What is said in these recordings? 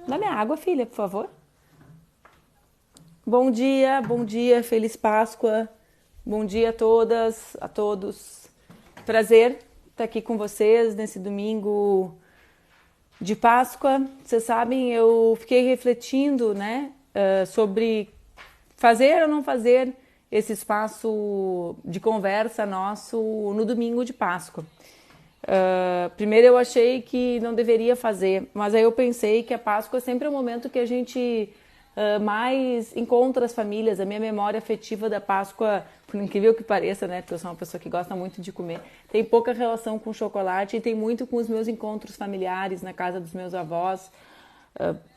Dá minha água, filha, por favor. Bom dia, feliz Páscoa. Bom dia a todas, a todos. Prazer estar aqui com vocês nesse domingo de Páscoa. Vocês sabem, eu fiquei refletindo, né, sobre fazer ou não fazer esse espaço de conversa nosso no domingo de Páscoa. Primeiro eu achei que não deveria fazer, mas aí eu pensei que a Páscoa sempre é um momento que a gente mais encontra as famílias. A minha memória afetiva da Páscoa, por incrível que pareça, né, porque eu sou uma pessoa que gosta muito de comer, tem pouca relação com chocolate e tem muito com os meus encontros familiares na casa dos meus avós.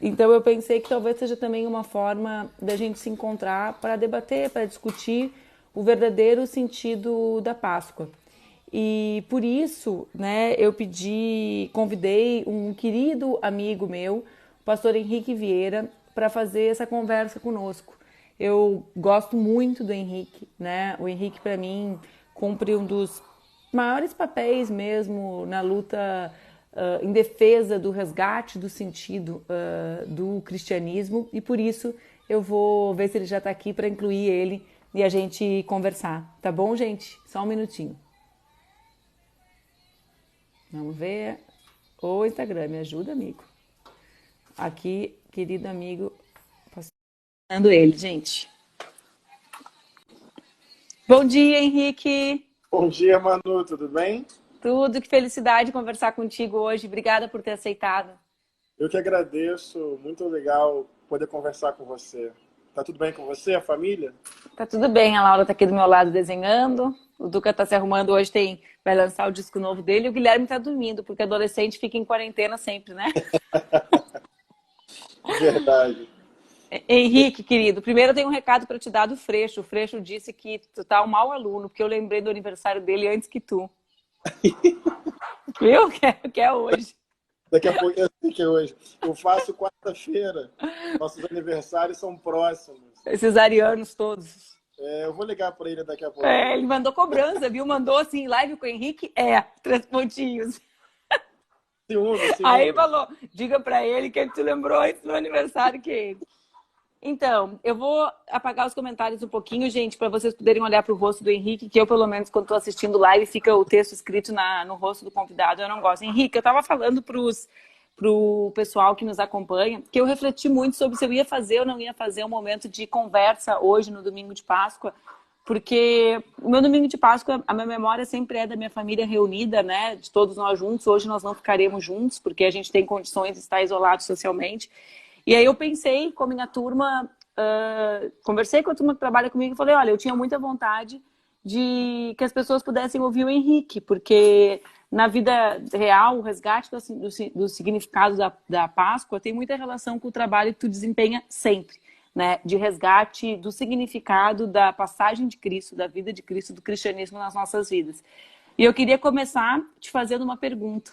Então eu pensei que talvez seja também uma forma da gente se encontrar para debater, para discutir o verdadeiro sentido da Páscoa. E por isso, né, eu convidei um querido amigo meu, o pastor Henrique Vieira, para fazer essa conversa conosco. Eu gosto muito do Henrique, né? O Henrique, para mim, cumpre um dos maiores papéis mesmo na luta em defesa do resgate do sentido do cristianismo, e por isso eu vou ver se ele já está aqui para incluir ele e a gente conversar. Tá bom, gente? Só um minutinho. Vamos ver o Instagram, me ajuda, amigo. Aqui, querido amigo, passando ele, gente. Bom dia, Henrique. Bom dia, Manu, tudo bem? Tudo, que felicidade conversar contigo hoje. Obrigada por ter aceitado. Eu que agradeço, muito legal poder conversar com você. Tá tudo bem com você, a família? Tá tudo bem, a Laura tá aqui do meu lado desenhando. O Duca tá se arrumando hoje, vai lançar o disco novo dele. E o Guilherme tá dormindo, porque adolescente fica em quarentena sempre, né? Verdade. Henrique, querido, primeiro eu tenho um recado para te dar do Freixo. O Freixo disse que tu tá um mau aluno, porque eu lembrei do aniversário dele antes que tu. Viu? Que é hoje. Daqui a pouco, eu sei que é hoje. Eu faço quarta-feira. Nossos aniversários são próximos. Esses arianos todos. Eu vou ligar para ele daqui a pouquinho. É, ele mandou cobrança, viu? Mandou assim, live com o Henrique? 3 pontinhos. Ciúme, Aí ciúme. falou, diga pra ele que ele te lembrou antes do aniversário que ele. Então, eu vou apagar os comentários um pouquinho, gente, para vocês poderem olhar para o rosto do Henrique, que eu, pelo menos, quando estou assistindo live, fica o texto escrito no rosto do convidado, eu não gosto. Henrique, eu estava falando pro pessoal que nos acompanha, que eu refleti muito sobre se eu ia fazer ou não ia fazer um momento de conversa hoje, no domingo de Páscoa, porque o meu domingo de Páscoa, a minha memória sempre é da minha família reunida, né, de todos nós juntos. Hoje nós não ficaremos juntos, porque a gente tem condições de estar isolado socialmente. E aí eu pensei, como minha turma, conversei com a turma que trabalha comigo e falei, olha, eu tinha muita vontade de que as pessoas pudessem ouvir o Henrique, porque na vida real, o resgate do significado da Páscoa tem muita relação com o trabalho que tu desempenha sempre, né? De resgate do significado da passagem de Cristo, da vida de Cristo, do cristianismo nas nossas vidas. E eu queria começar te fazendo uma pergunta,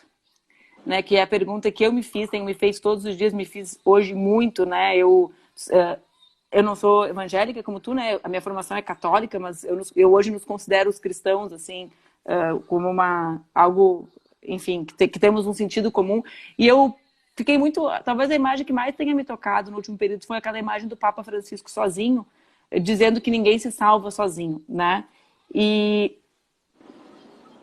né, que é a pergunta que eu me fiz, tenho me feito todos os dias, me fiz hoje muito, né? Eu não sou evangélica como tu, né? A minha formação é católica, mas eu hoje nos considero os cristãos, assim, como algo, enfim, que temos um sentido comum. E eu fiquei muito, talvez a imagem que mais tenha me tocado no último período foi aquela imagem do Papa Francisco sozinho, dizendo que ninguém se salva sozinho, né? E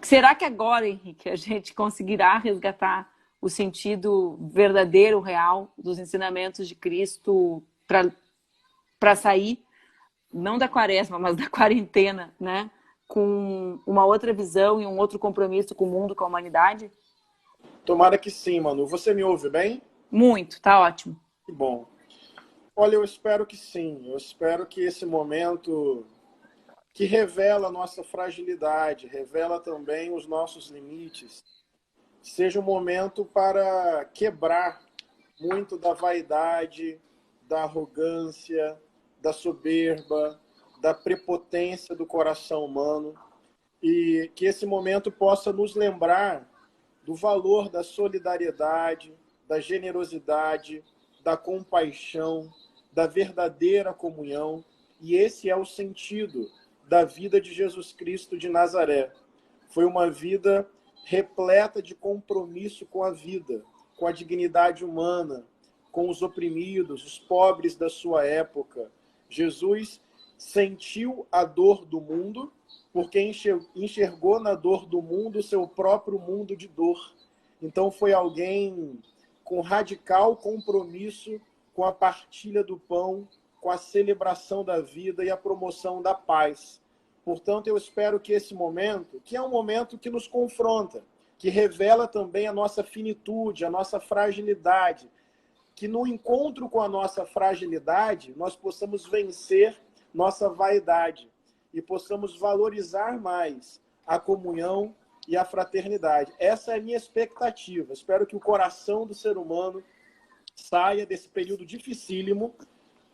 será que agora, Henrique, a gente conseguirá resgatar o sentido verdadeiro, real, dos ensinamentos de Cristo para sair, não da quaresma, mas da quarentena, né? Com uma outra visão e um outro compromisso com o mundo, com a humanidade? Tomara que sim, Manu. Você me ouve bem? Muito, tá ótimo. Que bom. Olha, eu espero que sim. Eu espero que esse momento que revela a nossa fragilidade, revela também os nossos limites, seja um momento para quebrar muito da vaidade, da arrogância, da soberba, da prepotência do coração humano, e que esse momento possa nos lembrar do valor da solidariedade, da generosidade, da compaixão, da verdadeira comunhão. E esse é o sentido da vida de Jesus Cristo de Nazaré. Foi uma vida repleta de compromisso com a vida, com a dignidade humana, com os oprimidos, os pobres da sua época. Jesus sentiu a dor do mundo, porque enxergou na dor do mundo o seu próprio mundo de dor. Então foi alguém com radical compromisso com a partilha do pão, com a celebração da vida e a promoção da paz. Portanto, eu espero que esse momento, que é um momento que nos confronta, que revela também a nossa finitude, a nossa fragilidade, que no encontro com a nossa fragilidade, nós possamos vencer nossa vaidade e possamos valorizar mais a comunhão e a fraternidade. Essa é a minha expectativa. Espero que o coração do ser humano saia desse período dificílimo,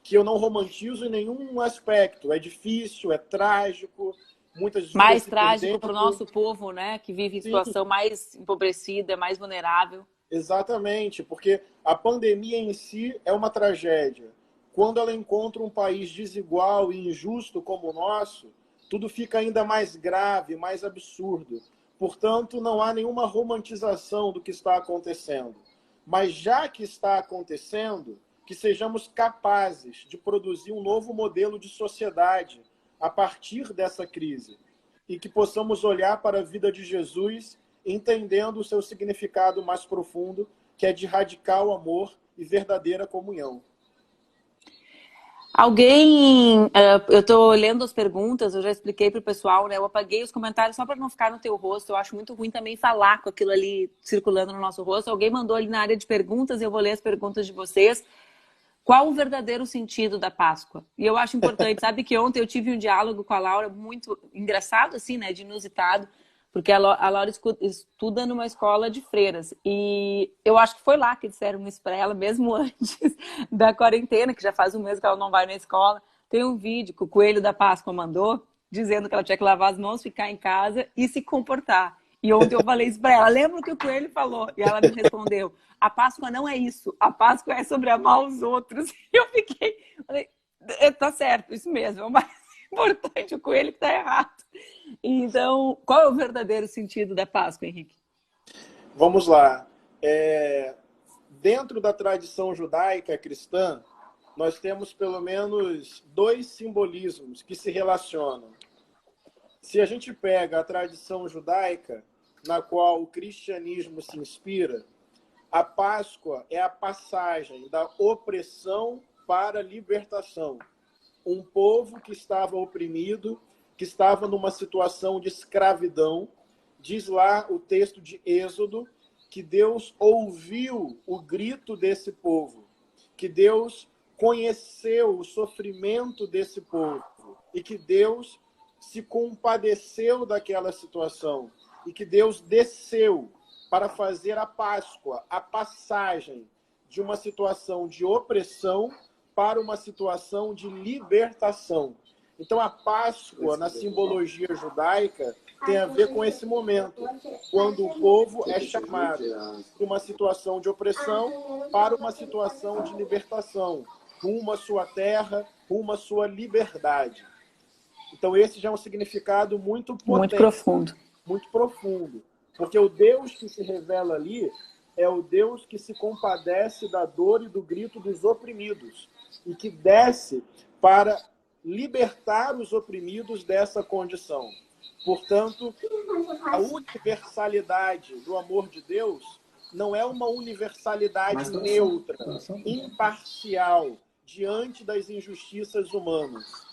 que eu não romantizo em nenhum aspecto. É difícil, é trágico, muitas vidas Mais se trágico para o perdendo. nosso povo, né? Que vive em situação mais empobrecida, mais vulnerável. Exatamente, porque a pandemia em si é uma tragédia. Quando ela encontra um país desigual e injusto como o nosso, tudo fica ainda mais grave, mais absurdo. Portanto, não há nenhuma romantização do que está acontecendo. Mas já que está acontecendo, que sejamos capazes de produzir um novo modelo de sociedade a partir dessa crise e que possamos olhar para a vida de Jesus entendendo o seu significado mais profundo, que é de radical amor e verdadeira comunhão. Eu estou lendo as perguntas, eu já expliquei para o pessoal, né? Eu apaguei os comentários só para não ficar no teu rosto. Eu acho muito ruim também falar com aquilo ali circulando no nosso rosto. Alguém mandou ali na área de perguntas, eu vou ler as perguntas de vocês. Qual o verdadeiro sentido da Páscoa? E eu acho importante, sabe que ontem eu tive um diálogo com a Laura muito engraçado, assim, né? De inusitado, porque a Laura estuda numa escola de freiras. E eu acho que foi lá que disseram isso para ela, mesmo antes da quarentena, que já faz um mês que ela não vai na escola. Tem um vídeo que o Coelho da Páscoa mandou, dizendo que ela tinha que lavar as mãos, ficar em casa e se comportar. E ontem eu falei isso para ela. Lembra o que o Coelho falou? E ela me respondeu: a Páscoa não é isso. A Páscoa é sobre amar os outros. E eu falei, tá certo, isso mesmo. É o mais importante, o Coelho que tá errado. Então, qual é o verdadeiro sentido da Páscoa, Henrique? Vamos lá. Dentro da tradição judaica cristã, nós temos pelo menos 2 simbolismos que se relacionam. Se a gente pega a tradição judaica, na qual o cristianismo se inspira, a Páscoa é a passagem da opressão para a libertação. Um povo que estava oprimido, que estava numa situação de escravidão, diz lá o texto de Êxodo, que Deus ouviu o grito desse povo, que Deus conheceu o sofrimento desse povo e que Deus se compadeceu daquela situação e que Deus desceu para fazer a Páscoa, a passagem de uma situação de opressão para uma situação de libertação. Então, a Páscoa, na simbologia judaica, tem a ver com esse momento, quando o povo é chamado de uma situação de opressão para uma situação de libertação, rumo à sua terra, rumo à sua liberdade. Então, esse já é um significado muito potente, muito profundo. Muito profundo. Porque o Deus que se revela ali é o Deus que se compadece da dor e do grito dos oprimidos e que desce para libertar os oprimidos dessa condição. Portanto, a universalidade do amor de Deus não é uma universalidade neutra, imparcial, diante das injustiças humanas.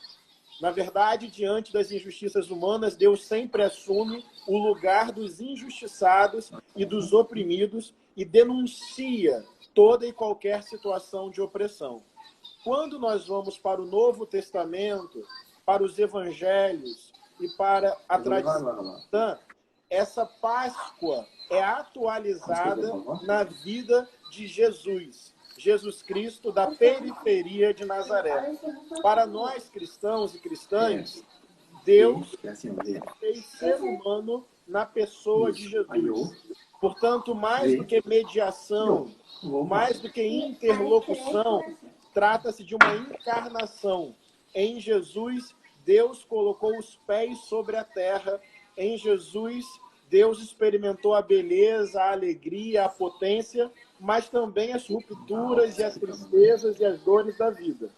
Na verdade, diante das injustiças humanas, Deus sempre assume o lugar dos injustiçados e dos oprimidos e denuncia toda e qualquer situação de opressão. Quando nós vamos para o Novo Testamento, para os Evangelhos e para a tradição cristã, essa Páscoa é atualizada na vida de Jesus. Jesus Cristo da periferia de Nazaré. Para nós cristãos e cristãs, Deus fez ser humano na pessoa de Jesus. Portanto, mais do que mediação, mais do que interlocução, trata-se de uma encarnação. Em Jesus, Deus colocou os pés sobre a terra. Em Jesus, Deus experimentou a beleza, a alegria, a potência, mas também as rupturas e as tristezas e as dores da vida.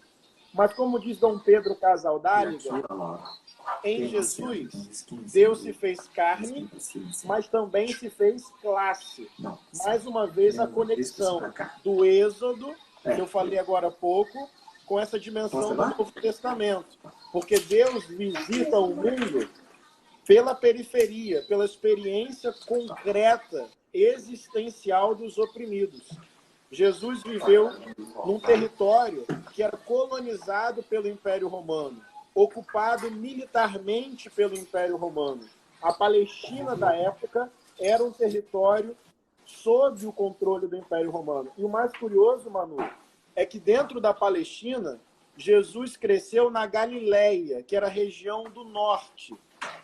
Mas como diz Dom Pedro Casaldáliga, em Jesus, Deus se fez carne, mas também se fez classe. Mais uma vez, a conexão do Êxodo, que eu falei agora há pouco, com essa dimensão do Novo Testamento. Porque Deus visita o mundo pela periferia, pela experiência concreta, existencial dos oprimidos. Jesus viveu num território que era colonizado pelo Império Romano, ocupado militarmente pelo Império Romano. A Palestina da época era um território sob o controle do Império Romano. E o mais curioso, Manu, é que dentro da Palestina, Jesus cresceu na Galileia, que era a região do norte.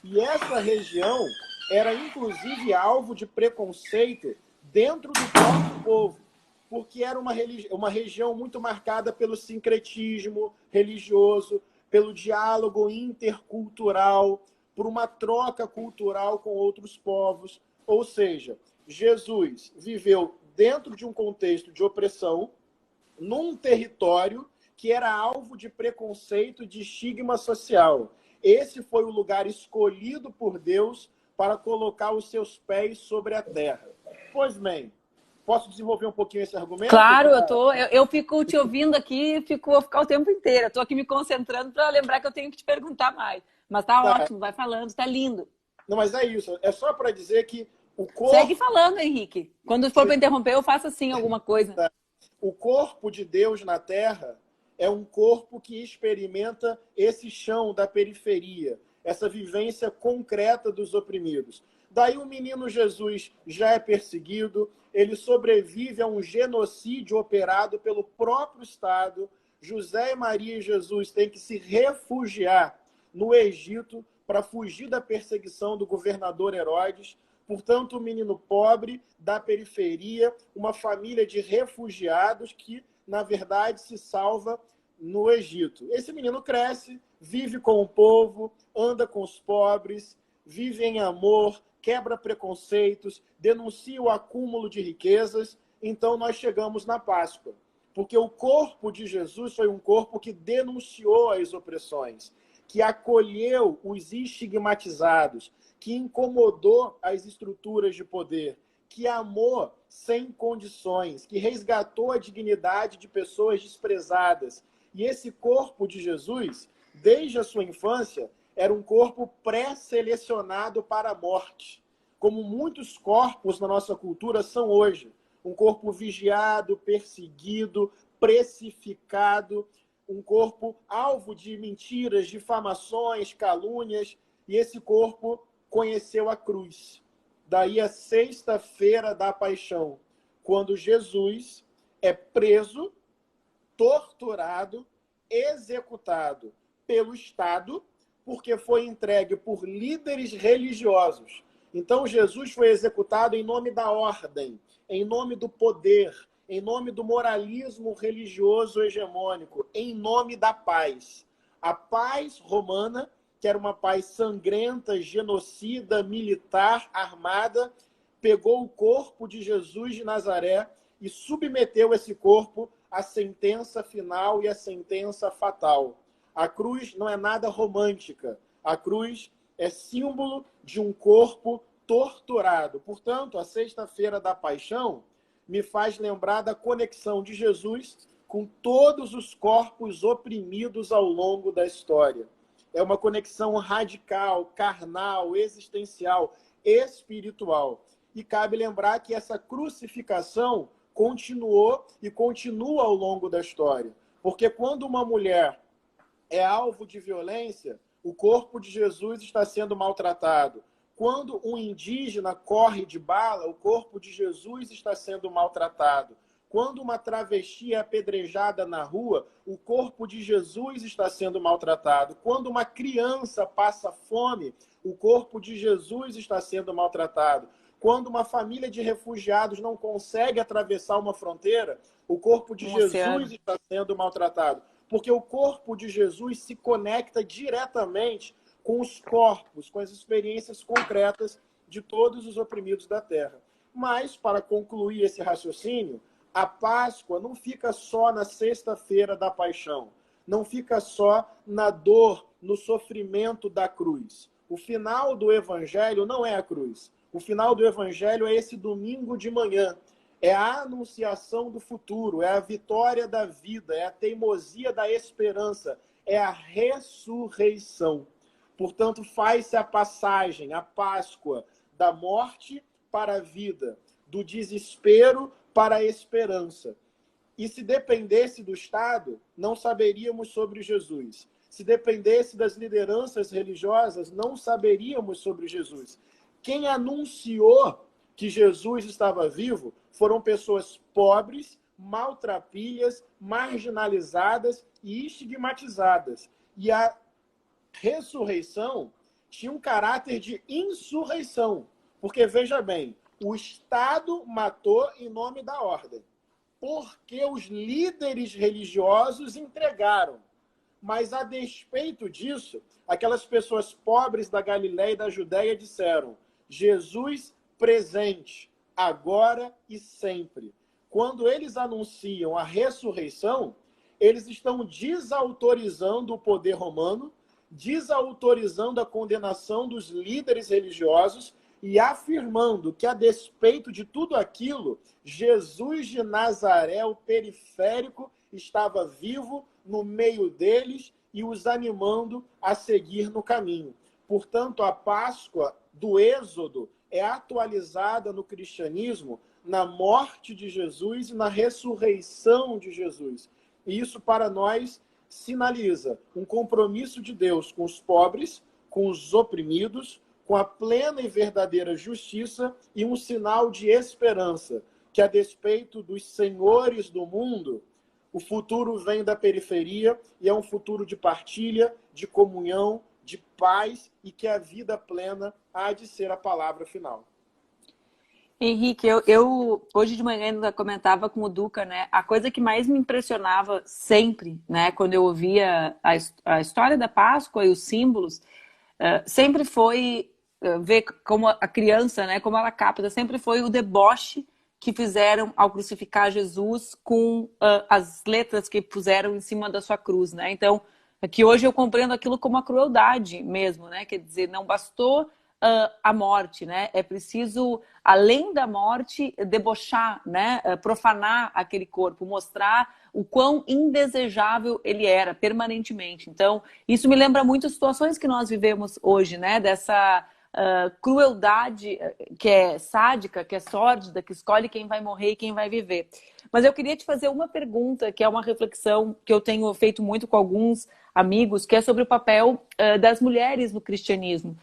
E essa região era, inclusive, alvo de preconceito dentro do próprio povo, porque era uma região muito marcada pelo sincretismo religioso, pelo diálogo intercultural, por uma troca cultural com outros povos. Ou seja, Jesus viveu dentro de um contexto de opressão, num território que era alvo de preconceito, de estigma social. Esse foi o lugar escolhido por Deus para colocar os seus pés sobre a terra. Pois bem, posso desenvolver um pouquinho esse argumento? Claro, eu fico te ouvindo aqui, vou ficar o tempo inteiro. Estou aqui me concentrando para lembrar que eu tenho que te perguntar mais. Mas tá ótimo, vai falando, tá lindo. Não, mas é isso. É só para dizer que o corpo... Segue falando, Henrique. Quando for para interromper, eu faço assim alguma coisa. O corpo de Deus na Terra é um corpo que experimenta esse chão da periferia, essa vivência concreta dos oprimidos. Daí o menino Jesus já é perseguido, ele sobrevive a um genocídio operado pelo próprio Estado. José e Maria e Jesus têm que se refugiar no Egito para fugir da perseguição do governador Herodes. Portanto, um menino pobre da periferia, uma família de refugiados que, na verdade, se salva no Egito. Esse menino cresce, vive com o povo, anda com os pobres, vive em amor, quebra preconceitos, denuncia o acúmulo de riquezas. Então, nós chegamos na Páscoa. Porque o corpo de Jesus foi um corpo que denunciou as opressões, que acolheu os estigmatizados, que incomodou as estruturas de poder, que amou sem condições, que resgatou a dignidade de pessoas desprezadas. E esse corpo de Jesus, desde a sua infância, era um corpo pré-selecionado para a morte, como muitos corpos na nossa cultura são hoje. Um corpo vigiado, perseguido, precificado, um corpo alvo de mentiras, difamações, calúnias, e esse corpo conheceu a cruz. Daí a sexta-feira da paixão, quando Jesus é preso, torturado, executado pelo Estado, porque foi entregue por líderes religiosos. Então Jesus foi executado em nome da ordem, em nome do poder, em nome do moralismo religioso hegemônico, em nome da paz. A paz romana, que era uma paz sangrenta, genocida, militar, armada, pegou o corpo de Jesus de Nazaré e submeteu esse corpo à sentença final e à sentença fatal. A cruz não é nada romântica. A cruz é símbolo de um corpo torturado. Portanto, a sexta-feira da paixão me faz lembrar da conexão de Jesus com todos os corpos oprimidos ao longo da história. É uma conexão radical, carnal, existencial, espiritual. E cabe lembrar que essa crucificação continuou e continua ao longo da história. Porque quando uma mulher é alvo de violência, o corpo de Jesus está sendo maltratado. Quando um indígena corre de bala, o corpo de Jesus está sendo maltratado. Quando uma travesti é apedrejada na rua, o corpo de Jesus está sendo maltratado. Quando uma criança passa fome, o corpo de Jesus está sendo maltratado. Quando uma família de refugiados não consegue atravessar uma fronteira, o corpo de Jesus está sendo maltratado. Porque o corpo de Jesus se conecta diretamente com os corpos, com as experiências concretas de todos os oprimidos da terra. Mas, para concluir esse raciocínio, a Páscoa não fica só na sexta-feira da paixão, não fica só na dor, no sofrimento da cruz. O final do Evangelho não é a cruz. O final do Evangelho é esse domingo de manhã. É a anunciação do futuro, é a vitória da vida, é a teimosia da esperança, é a ressurreição. Portanto, faz-se a passagem, a Páscoa, da morte para a vida, do desespero para a esperança. E se dependesse do Estado, não saberíamos sobre Jesus. Se dependesse das lideranças religiosas, não saberíamos sobre Jesus. Quem anunciou que Jesus estava vivo foram pessoas pobres, maltrapilhas, marginalizadas e estigmatizadas. E a ressurreição tinha um caráter de insurreição. Porque, veja bem, o Estado matou em nome da ordem. Porque os líderes religiosos entregaram. Mas, a despeito disso, aquelas pessoas pobres da Galiléia e da Judéia disseram: Jesus presente, agora e sempre. Quando eles anunciam a ressurreição, eles estão desautorizando o poder romano, desautorizando a condenação dos líderes religiosos e afirmando que, a despeito de tudo aquilo, Jesus de Nazaré, o periférico, estava vivo no meio deles e os animando a seguir no caminho. Portanto, a Páscoa do Êxodo é atualizada no cristianismo na morte de Jesus e na ressurreição de Jesus. E isso, para nós, sinaliza um compromisso de Deus com os pobres, com os oprimidos, com a plena e verdadeira justiça e um sinal de esperança, que, a despeito dos senhores do mundo, o futuro vem da periferia e é um futuro de partilha, de comunhão, de paz, e que a vida plena há de ser a palavra final. Henrique, eu hoje de manhã ainda comentava com o Duca, né? A coisa que mais me impressionava sempre, né, quando eu ouvia a história da Páscoa e os símbolos, sempre foi ver como a criança, né, como ela capta, sempre foi o deboche que fizeram ao crucificar Jesus com as letras que puseram em cima da sua cruz, né? Então, que hoje eu compreendo aquilo como uma crueldade mesmo, né? Quer dizer, não bastou a morte, né? É preciso, além da morte, debochar, né? Profanar aquele corpo, mostrar o quão indesejável ele era permanentemente. Então, isso me lembra muito situações que nós vivemos hoje, né? Dessa crueldade que é sádica, que é sórdida, que escolhe quem vai morrer e quem vai viver. Mas eu queria te fazer uma pergunta, que é uma reflexão que eu tenho feito muito com alguns amigos, que é sobre o papel das mulheres no cristianismo.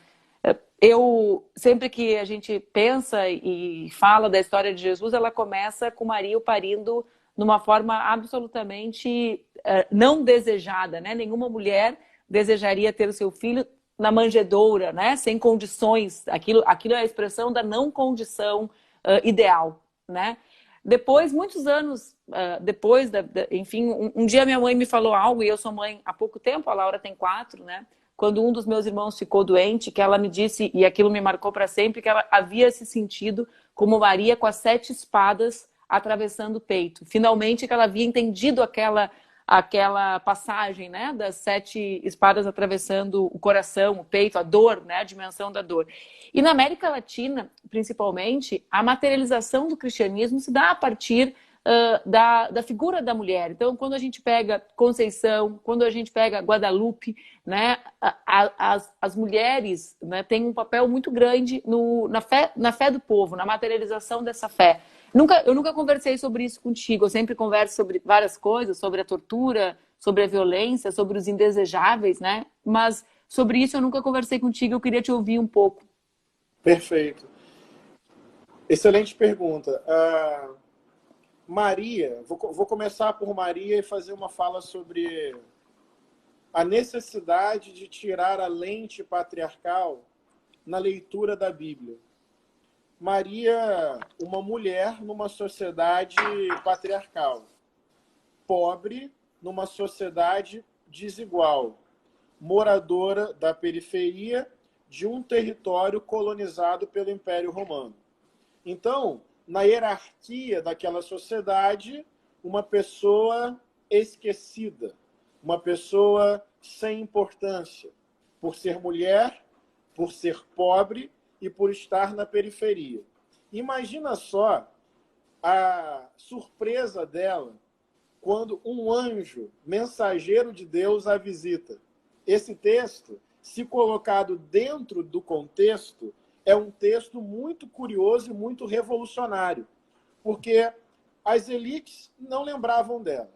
Eu, sempre que a gente pensa e fala da história de Jesus, ela começa com Maria o parindo numa forma absolutamente não desejada, né? Nenhuma mulher desejaria ter o seu filho na manjedoura, né? Sem condições. Aquilo é a expressão da não condição ideal, né? Depois, muitos anos depois, enfim, um dia minha mãe me falou algo, e eu sou mãe há pouco tempo, a Laura tem 4, né? Quando um dos meus irmãos ficou doente, que ela me disse, e aquilo me marcou para sempre, que ela havia se sentido como Maria com as 7 espadas atravessando o peito. Finalmente que ela havia entendido aquela passagem, né, das 7 espadas atravessando o coração, o peito, a dor, né, a dimensão da dor. E na América Latina, principalmente, a materialização do cristianismo se dá a partir da figura da mulher. Então, quando a gente pega Conceição, quando a gente pega Guadalupe, né, as mulheres, né, têm um papel muito grande na fé do povo, na materialização dessa fé. Eu nunca conversei sobre isso contigo, eu sempre converso sobre várias coisas, sobre a tortura, sobre a violência, sobre os indesejáveis, né? Mas sobre isso eu nunca conversei contigo, eu queria te ouvir um pouco. Perfeito. Excelente pergunta. Maria, vou começar por Maria e fazer uma fala sobre a necessidade de tirar a lente patriarcal na leitura da Bíblia. Maria, uma mulher numa sociedade patriarcal, pobre numa sociedade desigual, moradora da periferia de um território colonizado pelo Império Romano. Então, na hierarquia daquela sociedade, uma pessoa esquecida, uma pessoa sem importância, por ser mulher, por ser pobre e por estar na periferia. Imagina só a surpresa dela quando um anjo, mensageiro de Deus, a visita. Esse texto, se colocado dentro do contexto, é um texto muito curioso e muito revolucionário, porque as elites não lembravam dela.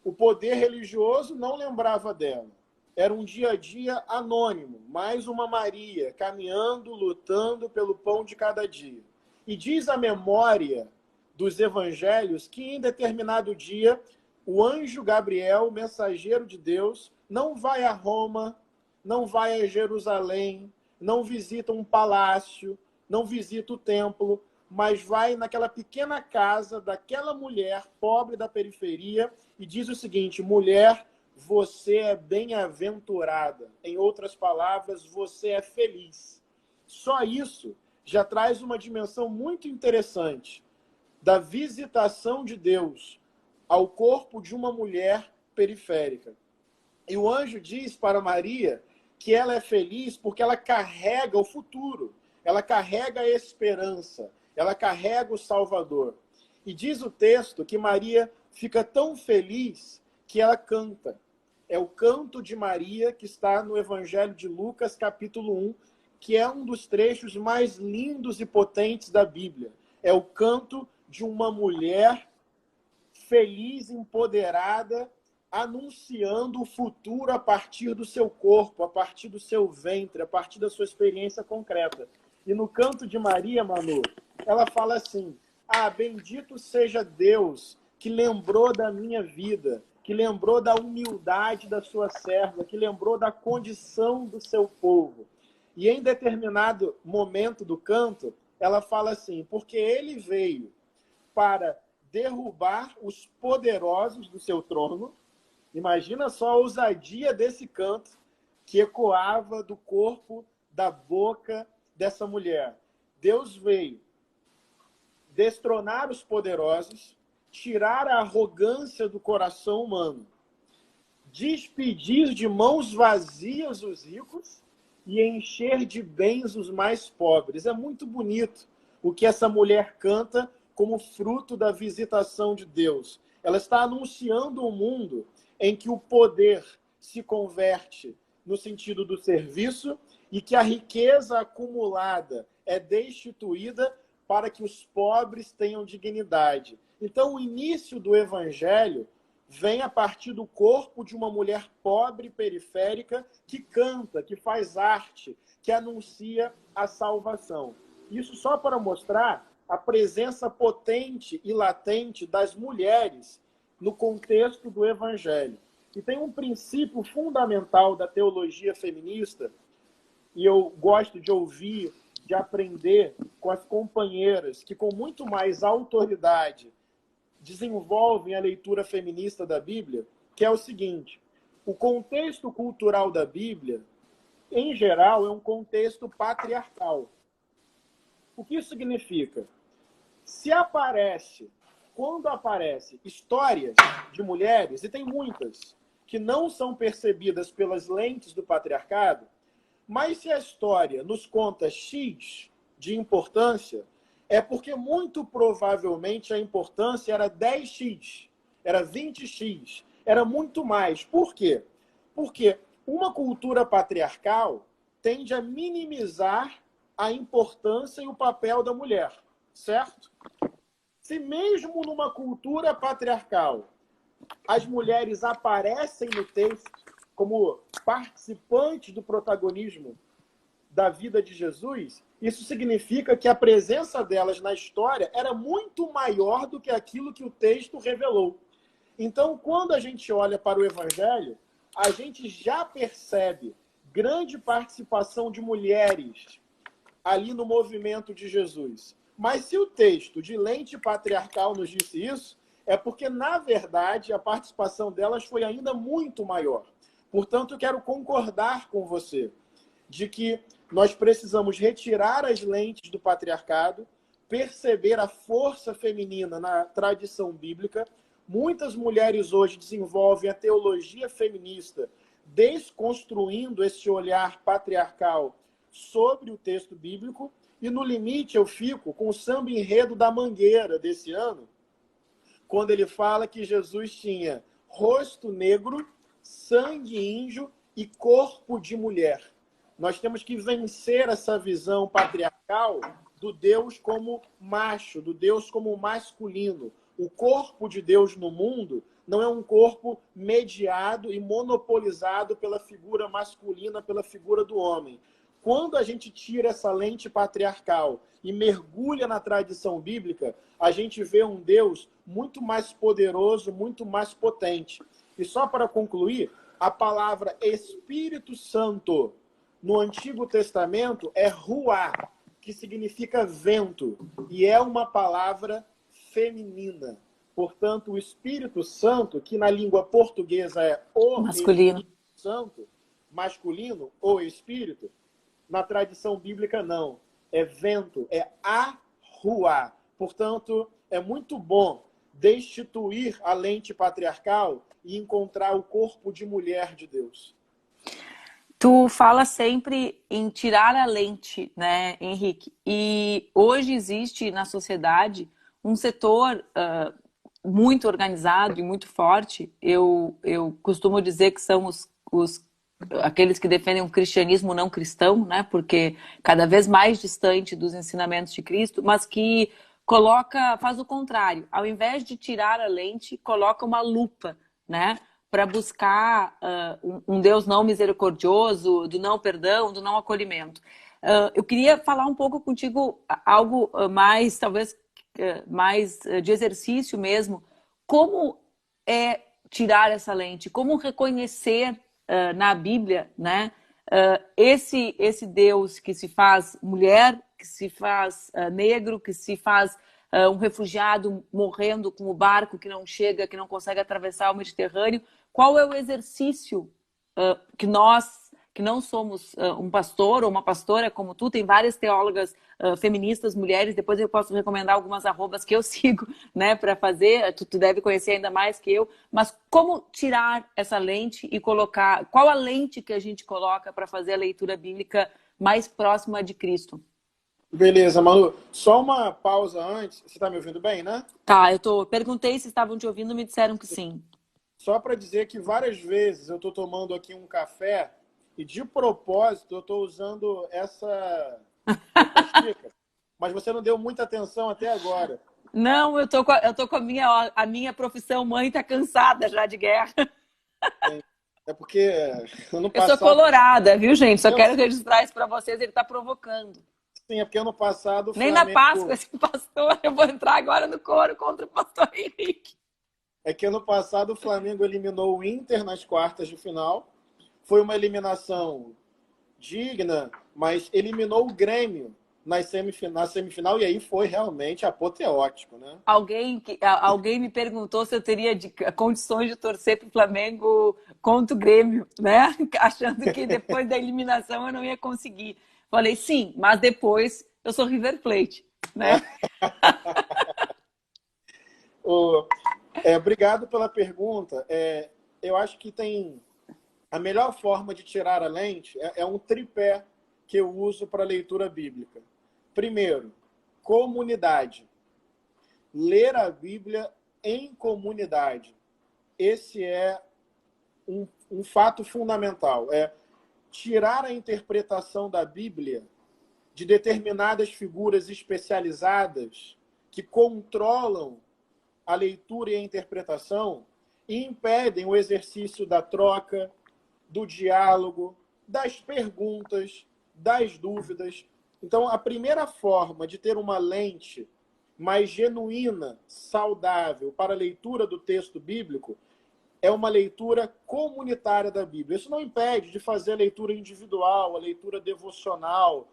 O poder religioso não lembrava dela. Era um dia a dia anônimo, mais uma Maria caminhando, lutando pelo pão de cada dia. E diz a memória dos evangelhos que em determinado dia o anjo Gabriel, mensageiro de Deus, não vai a Roma, não vai a Jerusalém, não visita um palácio, não visita o templo, mas vai naquela pequena casa daquela mulher pobre da periferia e diz o seguinte: mulher, você é bem-aventurada. Em outras palavras, você é feliz. Só isso já traz uma dimensão muito interessante da visitação de Deus ao corpo de uma mulher periférica. E o anjo diz para Maria que ela é feliz porque ela carrega o futuro, ela carrega a esperança, ela carrega o Salvador. E diz o texto que Maria fica tão feliz que ela canta. É o canto de Maria que está no Evangelho de Lucas, capítulo 1, que é um dos trechos mais lindos e potentes da Bíblia. É o canto de uma mulher feliz, empoderada, anunciando o futuro a partir do seu corpo, a partir do seu ventre, a partir da sua experiência concreta. E no canto de Maria, Manu, ela fala assim: ah, bendito seja Deus que lembrou da minha vida, que lembrou da humildade da sua serva, que lembrou da condição do seu povo. E em determinado momento do canto, ela fala assim: porque ele veio para derrubar os poderosos do seu trono. Imagina só a ousadia desse canto que ecoava do corpo, da boca dessa mulher. Deus veio destronar os poderosos, tirar a arrogância do coração humano, despedir de mãos vazias os ricos e encher de bens os mais pobres. É muito bonito o que essa mulher canta como fruto da visitação de Deus. Ela está anunciando um mundo em que o poder se converte no sentido do serviço e que a riqueza acumulada é destituída para que os pobres tenham dignidade. Então, o início do evangelho vem a partir do corpo de uma mulher pobre, periférica, que canta, que faz arte, que anuncia a salvação. Isso só para mostrar a presença potente e latente das mulheres no contexto do evangelho. E tem um princípio fundamental da teologia feminista, e eu gosto de ouvir, de aprender com as companheiras que, com muito mais autoridade, desenvolvem a leitura feminista da Bíblia, que é o seguinte: o contexto cultural da Bíblia, em geral, é um contexto patriarcal. O que isso significa? Quando aparece histórias de mulheres, e tem muitas, que não são percebidas pelas lentes do patriarcado, mas se a história nos conta X de importância, é porque muito provavelmente a importância era 10x, era 20x, era muito mais. Por quê? Porque uma cultura patriarcal tende a minimizar a importância e o papel da mulher, certo? Se mesmo numa cultura patriarcal as mulheres aparecem no texto como participantes do protagonismo da vida de Jesus, isso significa que a presença delas na história era muito maior do que aquilo que o texto revelou. Então, quando a gente olha para o Evangelho, a gente já percebe grande participação de mulheres ali no movimento de Jesus. Mas se o texto de lente patriarcal nos disse isso, é porque, na verdade, a participação delas foi ainda muito maior. Portanto, eu quero concordar com você de que nós precisamos retirar as lentes do patriarcado, perceber a força feminina na tradição bíblica. Muitas mulheres hoje desenvolvem a teologia feminista, desconstruindo esse olhar patriarcal sobre o texto bíblico. E no limite eu fico com o samba enredo da Mangueira desse ano, quando ele fala que Jesus tinha rosto negro, sangue índio e corpo de mulher. Nós temos que vencer essa visão patriarcal do Deus como macho, do Deus como masculino. O corpo de Deus no mundo não é um corpo mediado e monopolizado pela figura masculina, pela figura do homem. Quando a gente tira essa lente patriarcal e mergulha na tradição bíblica, a gente vê um Deus muito mais poderoso, muito mais potente. E só para concluir, a palavra Espírito Santo no Antigo Testamento é ruá, que significa vento, e é uma palavra feminina. Portanto, o Espírito Santo, que na língua portuguesa é o masculino. Espírito Santo, masculino, o Espírito, na tradição bíblica não. É vento, é arruá. Portanto, é muito bom destituir a lente patriarcal e encontrar o corpo de mulher de Deus. Tu fala sempre em tirar a lente, né, Henrique? E hoje existe na sociedade um setor muito organizado e muito forte. Eu costumo dizer que são aqueles que defendem um cristianismo não cristão, né? Porque cada vez mais distante dos ensinamentos de Cristo, mas que faz o contrário. Ao invés de tirar a lente, coloca uma lupa, né? Para buscar um Deus não misericordioso, do não perdão, do não acolhimento. Eu queria falar um pouco contigo algo mais, talvez, mais de exercício mesmo. Como é tirar essa lente? Como reconhecer na Bíblia, né, esse Deus que se faz mulher, que se faz negro, que se faz um refugiado morrendo com o barco que não chega, que não consegue atravessar o Mediterrâneo? Qual é o exercício que nós, que não somos um pastor ou uma pastora como tu, tem várias teólogas feministas, mulheres, depois eu posso recomendar algumas arrobas que eu sigo, né, para fazer, tu deve conhecer ainda mais que eu, mas como tirar essa lente e colocar, qual a lente que a gente coloca para fazer a leitura bíblica mais próxima de Cristo? Beleza, Manu. Só uma pausa antes. Você está me ouvindo bem, né? Tá, perguntei se estavam te ouvindo, me disseram que sim. Só para dizer que várias vezes eu estou tomando aqui um café e, de propósito, eu estou usando essa xícara. Mas você não deu muita atenção até agora. Não, eu tô com a minha profissão mãe tá cansada já de guerra. É porque ano Eu passado... sou colorada, viu, gente? Só quero registrar isso para vocês, ele tá provocando. Sim, é porque ano passado o Nem Flamengo... na Páscoa esse pastor, eu vou entrar agora no coro contra o pastor Henrique. É que ano passado o Flamengo eliminou o Inter nas quartas de final. Foi uma eliminação digna, mas eliminou o Grêmio na semifinal, e aí foi realmente apoteótico, né? Alguém me perguntou se eu teria condições de torcer para o Flamengo contra o Grêmio, né? Achando que depois da eliminação eu não ia conseguir. Falei, sim, mas depois eu sou River Plate, né? Obrigado pela pergunta. Eu acho que tem... A melhor forma de tirar a lente é um tripé que eu uso para leitura bíblica. Primeiro, comunidade. Ler a Bíblia em comunidade. Esse é um fato fundamental. É tirar a interpretação da Bíblia de determinadas figuras especializadas que controlam a leitura e a interpretação e impedem o exercício da troca, do diálogo, das perguntas, das dúvidas. Então, a primeira forma de ter uma lente mais genuína, saudável para a leitura do texto bíblico é uma leitura comunitária da Bíblia. Isso não impede de fazer a leitura individual, a leitura devocional,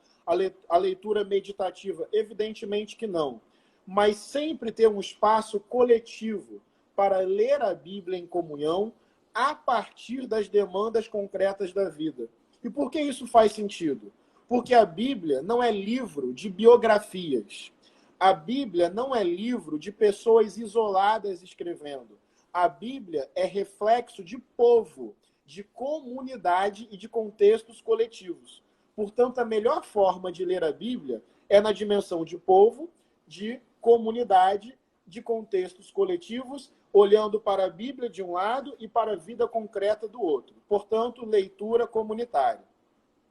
a leitura meditativa. Evidentemente que não. Mas sempre ter um espaço coletivo para ler a Bíblia em comunhão a partir das demandas concretas da vida. E por que isso faz sentido? Porque a Bíblia não é livro de biografias. A Bíblia não é livro de pessoas isoladas escrevendo. A Bíblia é reflexo de povo, de comunidade e de contextos coletivos. Portanto, a melhor forma de ler a Bíblia é na dimensão de povo, de comunidade, de contextos coletivos, olhando para a Bíblia de um lado e para a vida concreta do outro. Portanto, leitura comunitária.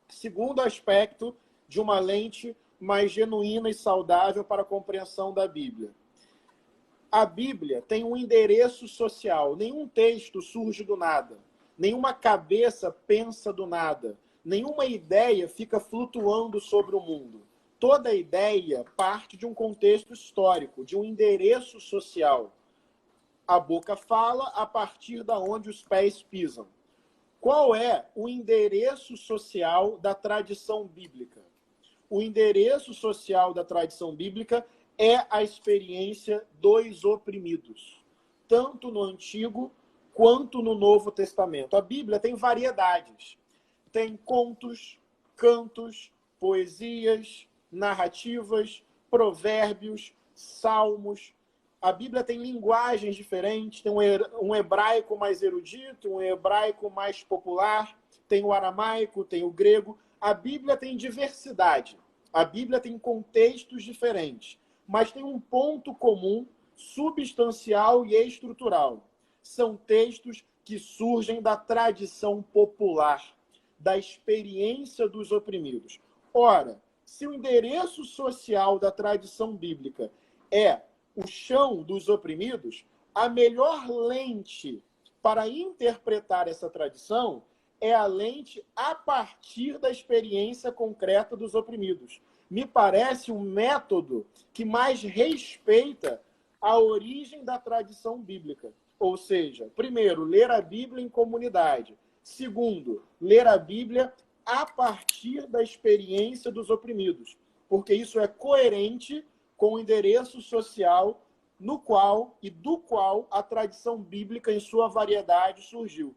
Segundo aspecto de uma lente mais genuína e saudável para a compreensão da Bíblia. A Bíblia tem um endereço social. Nenhum texto surge do nada. Nenhuma cabeça pensa do nada. Nenhuma ideia fica flutuando sobre o mundo. Toda ideia parte de um contexto histórico, de um endereço social. A boca fala a partir da onde os pés pisam. Qual é o endereço social da tradição bíblica? O endereço social da tradição bíblica é a experiência dos oprimidos, tanto no Antigo quanto no Novo Testamento. A Bíblia tem variedades. Tem contos, cantos, poesias, narrativas, provérbios, salmos. A Bíblia tem linguagens diferentes, tem um hebraico mais erudito, um hebraico mais popular, tem o aramaico, tem o grego. A Bíblia tem diversidade. A Bíblia tem contextos diferentes, mas tem um ponto comum, substancial e estrutural. São textos que surgem da tradição popular, da experiência dos oprimidos. Ora, se o endereço social da tradição bíblica é o chão dos oprimidos, a melhor lente para interpretar essa tradição é a lente a partir da experiência concreta dos oprimidos. Me parece um método que mais respeita a origem da tradição bíblica. Ou seja, primeiro, ler a Bíblia em comunidade. Segundo, ler a Bíblia a partir da experiência dos oprimidos. Porque isso é coerente com o endereço social no qual e do qual a tradição bíblica em sua variedade surgiu.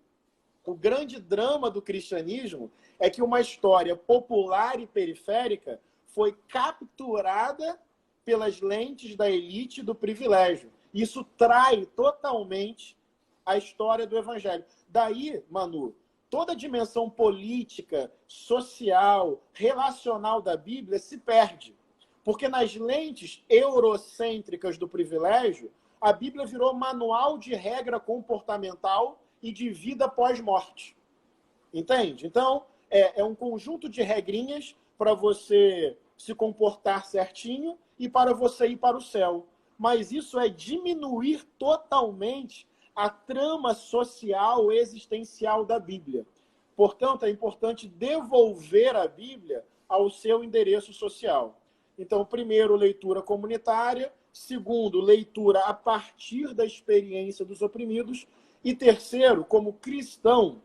O grande drama do cristianismo é que uma história popular e periférica foi capturada pelas lentes da elite e do privilégio. Isso trai totalmente a história do evangelho. Daí, Manu, toda a dimensão política, social, relacional da Bíblia se perde. Porque nas lentes eurocêntricas do privilégio, a Bíblia virou manual de regra comportamental e de vida pós-morte. Entende? Então, é um conjunto de regrinhas para você se comportar certinho e para você ir para o céu. Mas isso é diminuir totalmente a trama social existencial da Bíblia. Portanto, é importante devolver a Bíblia ao seu endereço social. Então, primeiro, leitura comunitária. Segundo, leitura a partir da experiência dos oprimidos. E terceiro, como cristão,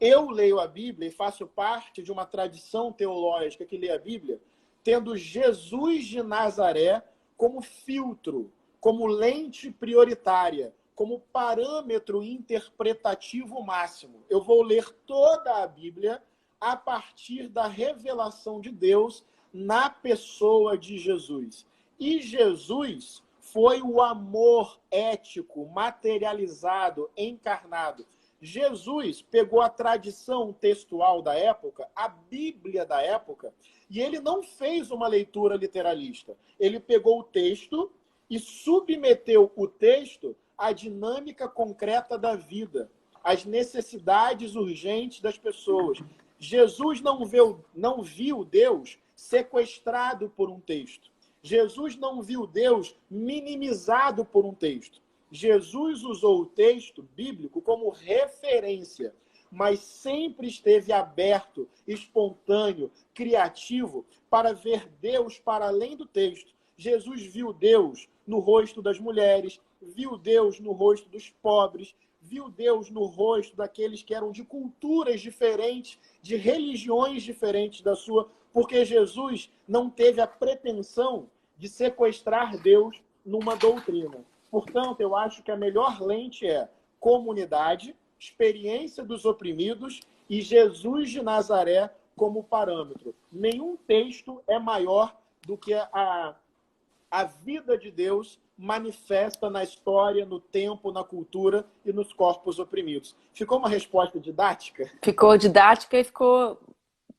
eu leio a Bíblia e faço parte de uma tradição teológica que lê a Bíblia, tendo Jesus de Nazaré como filtro, como lente prioritária, como parâmetro interpretativo máximo. Eu vou ler toda a Bíblia a partir da revelação de Deus na pessoa de Jesus. E Jesus foi o amor ético, materializado, encarnado. Jesus pegou a tradição textual da época, a Bíblia da época, e ele não fez uma leitura literalista. Ele pegou o texto e submeteu o texto à dinâmica concreta da vida, às necessidades urgentes das pessoas. Jesus não viu Deus sequestrado por um texto. Jesus não viu Deus minimizado por um texto. Jesus usou o texto bíblico como referência, mas sempre esteve aberto, espontâneo, criativo para ver Deus para além do texto. Jesus viu Deus no rosto das mulheres, viu Deus no rosto dos pobres, viu Deus no rosto daqueles que eram de culturas diferentes, de religiões diferentes da sua, porque Jesus não teve a pretensão de sequestrar Deus numa doutrina. Portanto, eu acho que a melhor lente é comunidade, experiência dos oprimidos e Jesus de Nazaré como parâmetro. Nenhum texto é maior do que a vida de Deus manifesta na história, no tempo, na cultura e nos corpos oprimidos. Ficou uma resposta didática? Ficou didática e ficou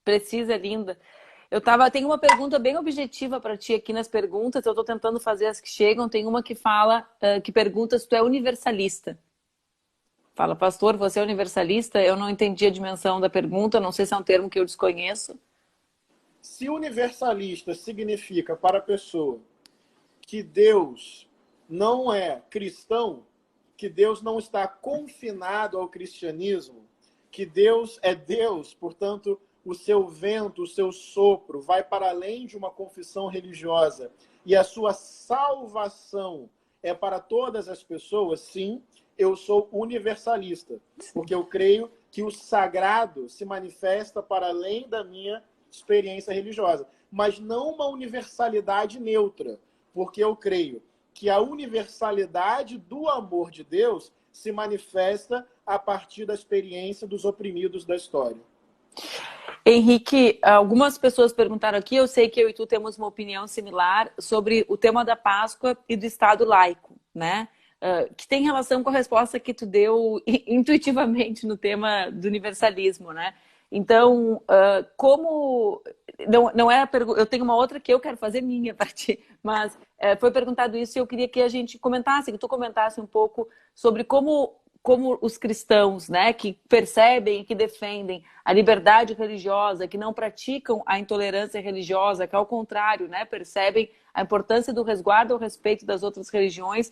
precisa, linda. Tenho uma pergunta bem objetiva para ti aqui nas perguntas. Eu estou tentando fazer as que chegam. Tem uma que fala, que pergunta se tu é universalista. Fala, pastor, você é universalista? Eu não entendi a dimensão da pergunta. Não sei se é um termo que eu desconheço. Se universalista significa para a pessoa que Deus não é cristão, que Deus não está confinado ao cristianismo, que Deus é Deus, portanto, o seu vento, o seu sopro vai para além de uma confissão religiosa e a sua salvação é para todas as pessoas, sim, eu sou universalista, porque eu creio que o sagrado se manifesta para além da minha experiência religiosa, mas não uma universalidade neutra, porque eu creio que a universalidade do amor de Deus se manifesta a partir da experiência dos oprimidos da história. Henrique, algumas pessoas perguntaram aqui, eu sei que eu e tu temos uma opinião similar sobre o tema da Páscoa e do Estado laico, né? Que tem relação com a resposta que tu deu intuitivamente no tema do universalismo, né? Então, como... Não é a pergunta, eu tenho uma outra que eu quero fazer minha para ti, mas foi perguntado isso e eu queria que a gente comentasse, que tu comentasse um pouco sobre como os cristãos, né, que percebem e que defendem a liberdade religiosa, que não praticam a intolerância religiosa, que ao contrário, né, percebem a importância do resguardo ao respeito das outras religiões,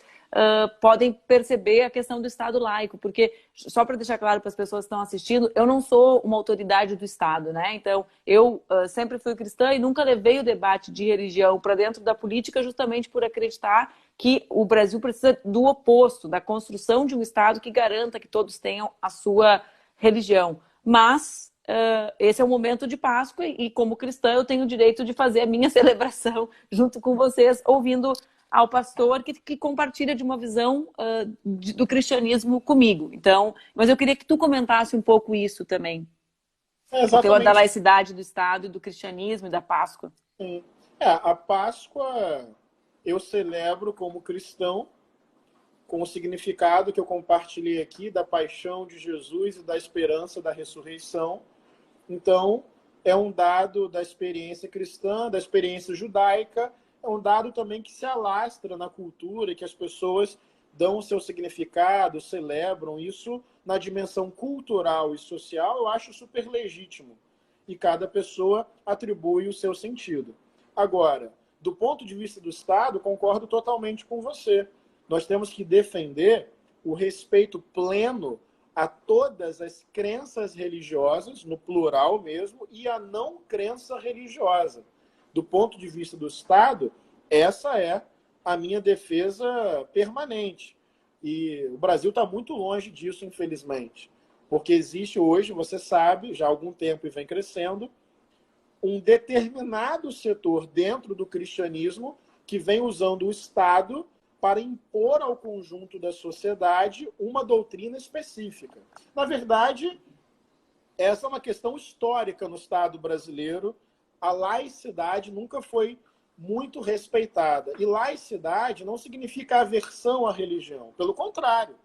podem perceber a questão do Estado laico, porque, só para deixar claro para as pessoas que estão assistindo, eu não sou uma autoridade do Estado, né? Então, eu sempre fui cristã e nunca levei o debate de religião para dentro da política justamente por acreditar que o Brasil precisa do oposto, da construção de um Estado que garanta que todos tenham a sua religião. Mas esse é o momento de Páscoa e como cristã eu tenho o direito de fazer a minha celebração junto com vocês, ouvindo ao pastor que compartilha de uma visão do cristianismo comigo. Então, mas eu queria que tu comentasse um pouco isso também. O tema da laicidade do Estado e do cristianismo e da Páscoa. Sim. A Páscoa eu celebro como cristão, com o significado que eu compartilhei aqui da paixão de Jesus e da esperança da ressurreição. Então, é um dado da experiência cristã, da experiência judaica, é um dado também que se alastra na cultura, que as pessoas dão o seu significado, celebram isso na dimensão cultural e social, eu acho super legítimo. E cada pessoa atribui o seu sentido. Agora, do ponto de vista do Estado, concordo totalmente com você. Nós temos que defender o respeito pleno a todas as crenças religiosas, no plural mesmo, e a não crença religiosa. Do ponto de vista do Estado, essa é a minha defesa permanente. E o Brasil está muito longe disso, infelizmente. Porque existe hoje, você sabe, já há algum tempo e vem crescendo, um determinado setor dentro do cristianismo que vem usando o Estado para impor ao conjunto da sociedade uma doutrina específica. Na verdade, essa é uma questão histórica no Estado brasileiro. A laicidade nunca foi muito respeitada. E laicidade não significa aversão à religião. Pelo contrário,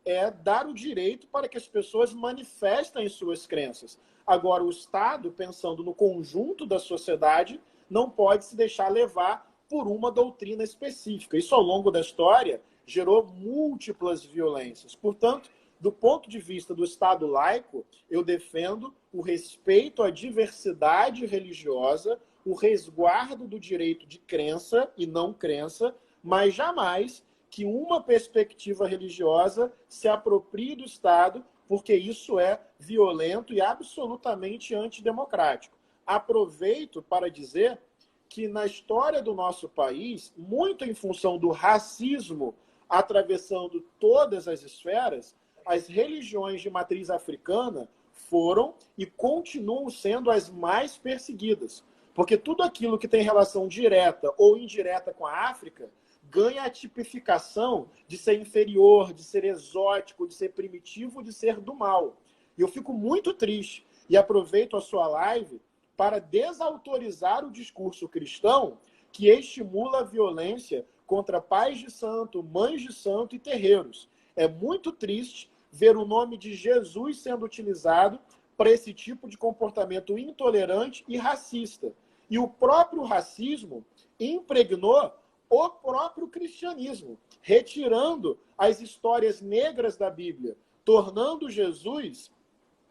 é dar o direito para que as pessoas manifestem suas crenças. Agora, o Estado, pensando no conjunto da sociedade, não pode se deixar levar por uma doutrina específica. Isso, ao longo da história, gerou múltiplas violências. Portanto, do ponto de vista do Estado laico, eu defendo o respeito à diversidade religiosa, o resguardo do direito de crença e não crença, mas jamais que uma perspectiva religiosa se aproprie do Estado, porque isso é violento e absolutamente antidemocrático. Aproveito para dizer que na história do nosso país, muito em função do racismo atravessando todas as esferas, as religiões de matriz africana foram e continuam sendo as mais perseguidas. Porque tudo aquilo que tem relação direta ou indireta com a África ganha a tipificação de ser inferior, de ser exótico, de ser primitivo, de ser do mal. E eu fico muito triste e aproveito a sua live para desautorizar o discurso cristão que estimula a violência contra pais de santo, mães de santo e terreiros. É muito triste ver o nome de Jesus sendo utilizado para esse tipo de comportamento intolerante e racista. E o próprio racismo impregnou o próprio cristianismo, retirando as histórias negras da Bíblia, tornando Jesus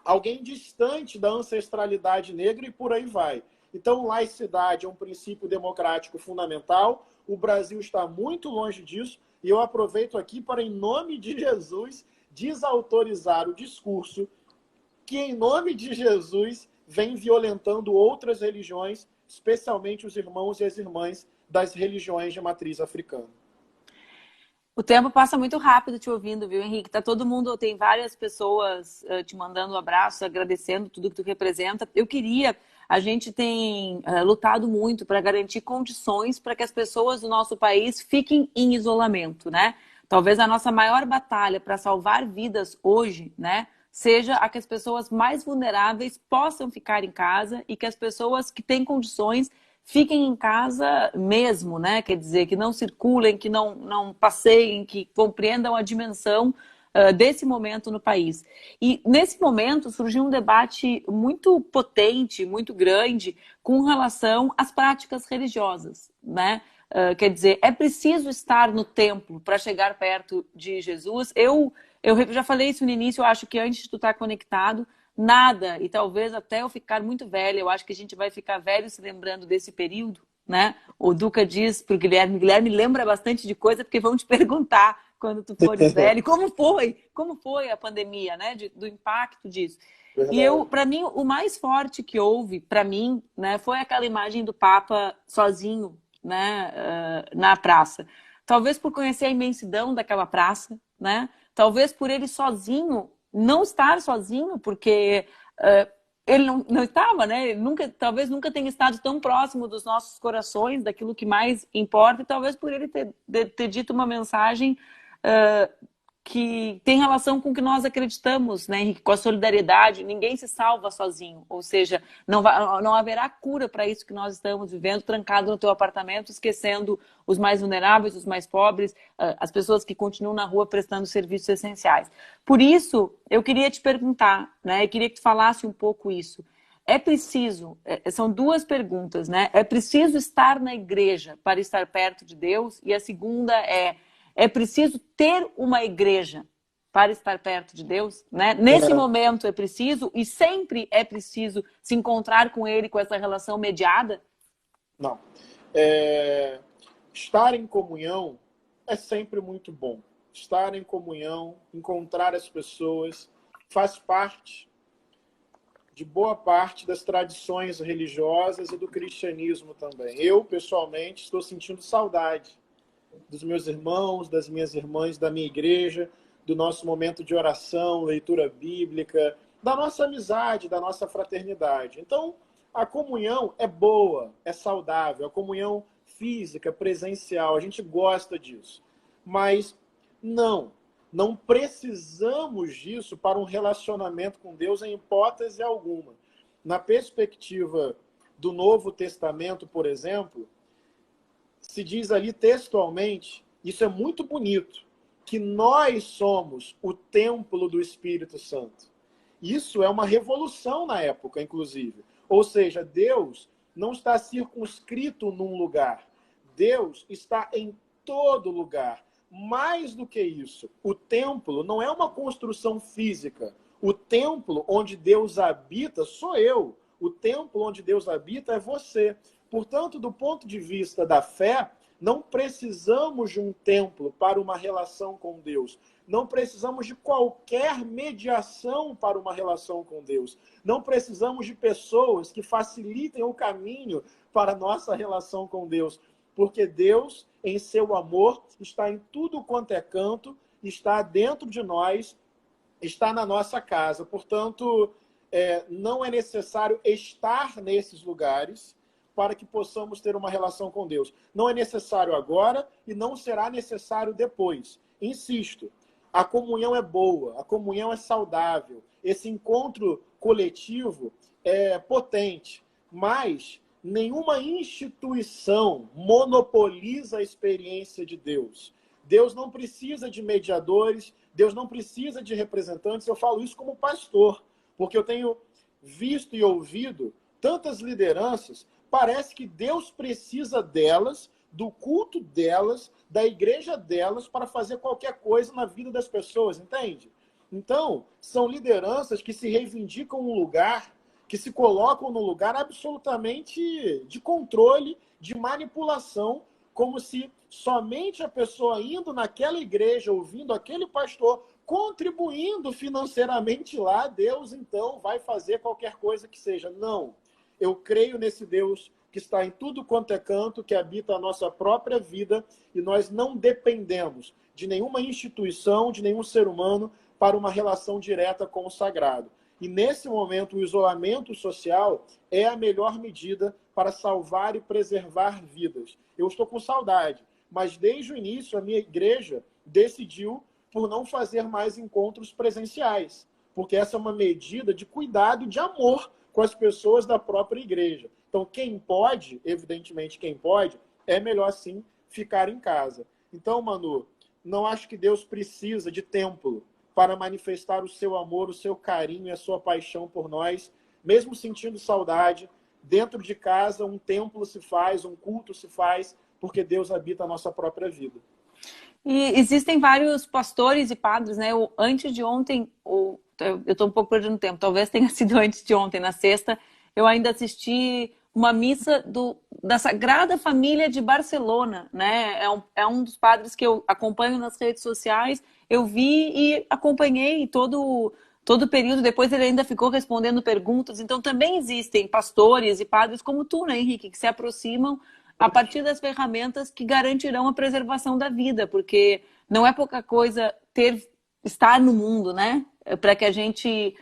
alguém distante da ancestralidade negra e por aí vai. Então, laicidade é um princípio democrático fundamental. O Brasil está muito longe disso. E eu aproveito aqui para, em nome de Jesus, desautorizar o discurso que, em nome de Jesus, vem violentando outras religiões, especialmente os irmãos e as irmãs das religiões de matriz africana. O tempo passa muito rápido te ouvindo, viu, Henrique? Tá todo mundo, tem várias pessoas te mandando um abraço, agradecendo tudo que tu representa. A gente tem lutado muito para garantir condições para que as pessoas do nosso país fiquem em isolamento, né? Talvez a nossa maior batalha para salvar vidas hoje, né, seja a que as pessoas mais vulneráveis possam ficar em casa e que as pessoas que têm condições fiquem em casa mesmo, né? Quer dizer, que não circulem, que não passeiem, que compreendam a dimensão desse momento no país. E nesse momento surgiu um debate muito potente, muito grande, com relação às práticas religiosas, né? Quer dizer, é preciso estar no templo para chegar perto de Jesus. Eu já falei isso no início, eu acho que antes de tu estar conectado, nada, e talvez até eu ficar muito velha, eu acho que a gente vai ficar velho se lembrando desse período, né? O Duca diz para o Guilherme lembra bastante de coisa, porque vão te perguntar quando tu fores velho, como foi a pandemia, né? Do impacto disso. Verdade. E para mim, o mais forte que houve, para mim, né, foi aquela imagem do Papa sozinho, né, na praça. Talvez por conhecer a imensidão daquela praça, né? Talvez por ele sozinho, não estar sozinho, porque ele não estava, né? Talvez nunca tenha estado tão próximo dos nossos corações, daquilo que mais importa, e talvez por ele ter dito uma mensagem que tem relação com o que nós acreditamos, né, Henrique? Com a solidariedade, ninguém se salva sozinho, ou seja, não haverá cura para isso que nós estamos vivendo, trancado no teu apartamento, esquecendo os mais vulneráveis, os mais pobres, as pessoas que continuam na rua prestando serviços essenciais. Por isso, eu queria te perguntar, né, eu queria que tu falasse um pouco isso. É preciso, são duas perguntas, né? É preciso estar na igreja para estar perto de Deus? E a segunda é preciso ter uma igreja para estar perto de Deus, né? Nesse momento é preciso e sempre é preciso se encontrar com Ele, com essa relação mediada? Não. Estar em comunhão é sempre muito bom. Estar em comunhão, encontrar as pessoas, faz parte de boa parte das tradições religiosas e do cristianismo também. Eu, pessoalmente, estou sentindo saudade dos meus irmãos, das minhas irmãs, da minha igreja, do nosso momento de oração, leitura bíblica, da nossa amizade, da nossa fraternidade. Então, a comunhão é boa, é saudável, a comunhão física, presencial, a gente gosta disso. Mas não precisamos disso para um relacionamento com Deus em hipótese alguma. Na perspectiva do Novo Testamento, por exemplo, se diz ali textualmente, isso é muito bonito, que nós somos o templo do Espírito Santo. Isso é uma revolução na época, inclusive. Ou seja, Deus não está circunscrito num lugar. Deus está em todo lugar. Mais do que isso, o templo não é uma construção física. O templo onde Deus habita sou eu. O templo onde Deus habita é você. Portanto, do ponto de vista da fé, não precisamos de um templo para uma relação com Deus. Não precisamos de qualquer mediação para uma relação com Deus. Não precisamos de pessoas que facilitem o caminho para a nossa relação com Deus. Porque Deus, em seu amor, está em tudo quanto é canto, está dentro de nós, está na nossa casa. Portanto, não é necessário estar nesses lugares para que possamos ter uma relação com Deus. Não é necessário agora e não será necessário depois. Insisto, A comunhão é boa, a comunhão é saudável, esse encontro coletivo é potente, mas nenhuma instituição monopoliza a experiência de Deus. Deus não precisa de mediadores, Deus não precisa de representantes. Eu falo isso como pastor, porque eu tenho visto e ouvido tantas lideranças, parece que Deus precisa delas, do culto delas, da igreja delas, para fazer qualquer coisa na vida das pessoas, entende? Então, são lideranças que se reivindicam um lugar, que se colocam num lugar absolutamente de controle, de manipulação, como se somente a pessoa indo naquela igreja, ouvindo aquele pastor, contribuindo financeiramente lá, Deus então vai fazer qualquer coisa que seja. Não. Eu creio nesse Deus que está em tudo quanto é canto, que habita a nossa própria vida, e nós não dependemos de nenhuma instituição, de nenhum ser humano, para uma relação direta com o sagrado. E nesse momento, o isolamento social é a melhor medida para salvar e preservar vidas. Eu estou com saudade, mas desde o início a minha igreja decidiu por não fazer mais encontros presenciais, porque essa é uma medida de cuidado, de amor com as pessoas da própria igreja. Então, quem pode, evidentemente quem pode, é melhor sim ficar em casa. Então, Manu, não acho que Deus precisa de templo para manifestar o seu amor, o seu carinho e a sua paixão por nós, mesmo sentindo saudade. Dentro de casa, um templo se faz, um culto se faz, porque Deus habita a nossa própria vida. E existem vários pastores e padres, né? Antes de ontem, eu estou um pouco perdendo tempo, talvez tenha sido antes de ontem, na sexta, eu ainda assisti uma missa da Sagrada Família de Barcelona, né? É um dos padres que eu acompanho nas redes sociais, eu vi e acompanhei todo o período, depois ele ainda ficou respondendo perguntas, então também existem pastores e padres como tu, né, Henrique, que se aproximam a partir das ferramentas que garantirão a preservação da vida, porque não é pouca coisa estar no mundo, né? Para que a gente,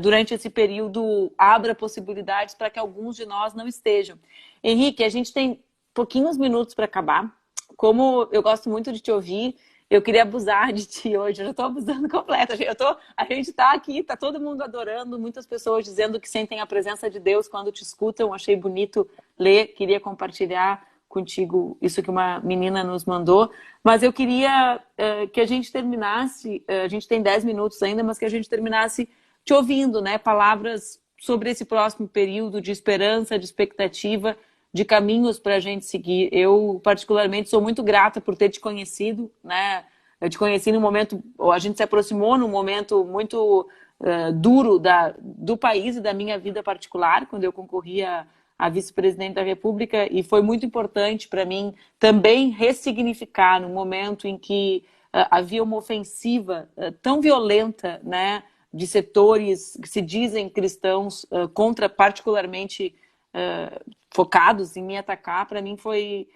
durante esse período, abra possibilidades para que alguns de nós não estejam. Henrique, a gente tem pouquinhos minutos para acabar. Como eu gosto muito de te ouvir, eu queria abusar de ti hoje, eu já estou abusando completo. A gente está aqui, está todo mundo adorando, muitas pessoas dizendo que sentem a presença de Deus quando te escutam. Achei bonito ler, queria compartilhar contigo isso que uma menina nos mandou. Mas eu queria que a gente terminasse, a gente tem 10 minutos ainda, mas que a gente terminasse te ouvindo, né? Palavras sobre esse próximo período de esperança, de expectativa, de caminhos para a gente seguir. Eu, particularmente, sou muito grata por ter te conhecido, né? Eu te conheci num momento, a gente se aproximou num momento muito duro do país e da minha vida particular, quando eu concorria a vice-presidente da República, e foi muito importante para mim também ressignificar no momento em que havia uma ofensiva tão violenta, né, de setores que se dizem cristãos contra particularmente focados em me atacar. Para mim foi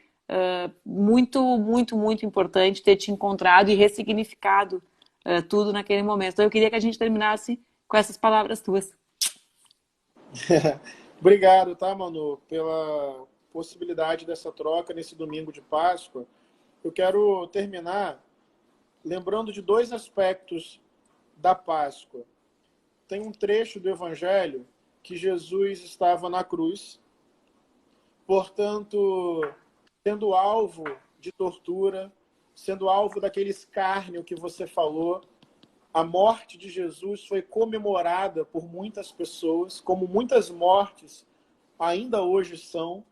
muito, muito, muito importante ter te encontrado e ressignificado tudo naquele momento. Então eu queria que a gente terminasse com essas palavras tuas. Obrigado, tá, Manu, pela possibilidade dessa troca nesse domingo de Páscoa. Eu quero terminar lembrando de dois aspectos da Páscoa. Tem um trecho do Evangelho que Jesus estava na cruz, portanto, sendo alvo de tortura, sendo alvo daquele escárnio que você falou. A morte de Jesus foi comemorada por muitas pessoas, como muitas mortes ainda hoje são.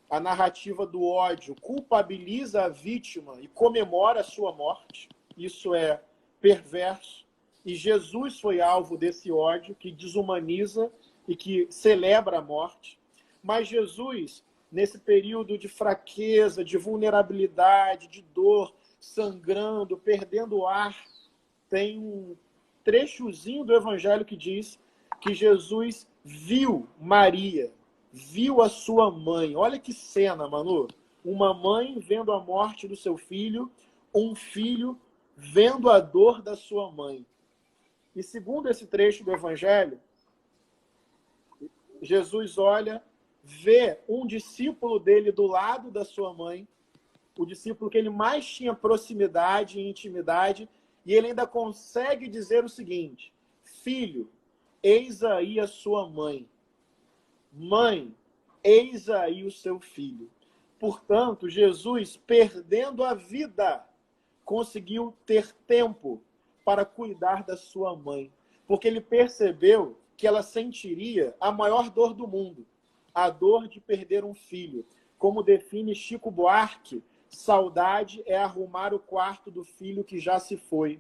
A narrativa do ódio culpabiliza a vítima e comemora a sua morte. Isso é perverso. E Jesus foi alvo desse ódio que desumaniza e que celebra a morte. Mas Jesus, nesse período de fraqueza, de vulnerabilidade, de dor, sangrando, perdendo o ar, tem um trechozinho do Evangelho que diz que Jesus viu Maria, viu a sua mãe. Olha que cena, Manu. Uma mãe vendo a morte do seu filho, um filho vendo a dor da sua mãe. E segundo esse trecho do Evangelho, Jesus olha, vê um discípulo dele do lado da sua mãe, o discípulo que ele mais tinha proximidade e intimidade, E ele ainda consegue dizer o seguinte: filho, eis aí a sua mãe. Mãe, eis aí o seu filho. Portanto, Jesus, perdendo a vida, conseguiu ter tempo para cuidar da sua mãe. Porque ele percebeu que ela sentiria a maior dor do mundo, a dor de perder um filho. Como define Chico Buarque, saudade é arrumar o quarto do filho que já se foi.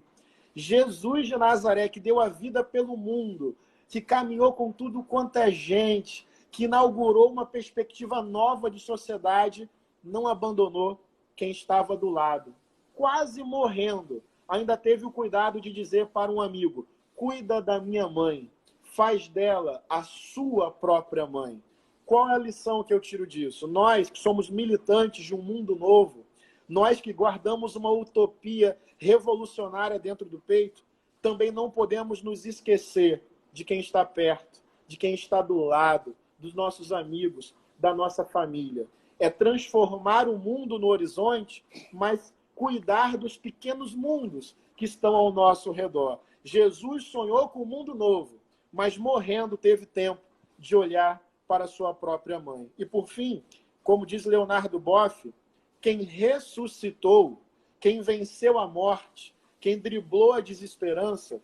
Jesus de Nazaré, que deu a vida pelo mundo, que caminhou com tudo quanto é gente, que inaugurou uma perspectiva nova de sociedade, não abandonou quem estava do lado. Quase morrendo, ainda teve o cuidado de dizer para um amigo: cuida da minha mãe, faz dela a sua própria mãe. Qual é a lição que eu tiro disso? Nós que somos militantes de um mundo novo, nós que guardamos uma utopia revolucionária dentro do peito, também não podemos nos esquecer de quem está perto, de quem está do lado, dos nossos amigos, da nossa família. É transformar o mundo no horizonte, mas cuidar dos pequenos mundos que estão ao nosso redor. Jesus sonhou com um mundo novo, mas morrendo teve tempo de olhar para a sua própria mãe. E por fim, como diz Leonardo Boff, quem ressuscitou, quem venceu a morte, quem driblou a desesperança,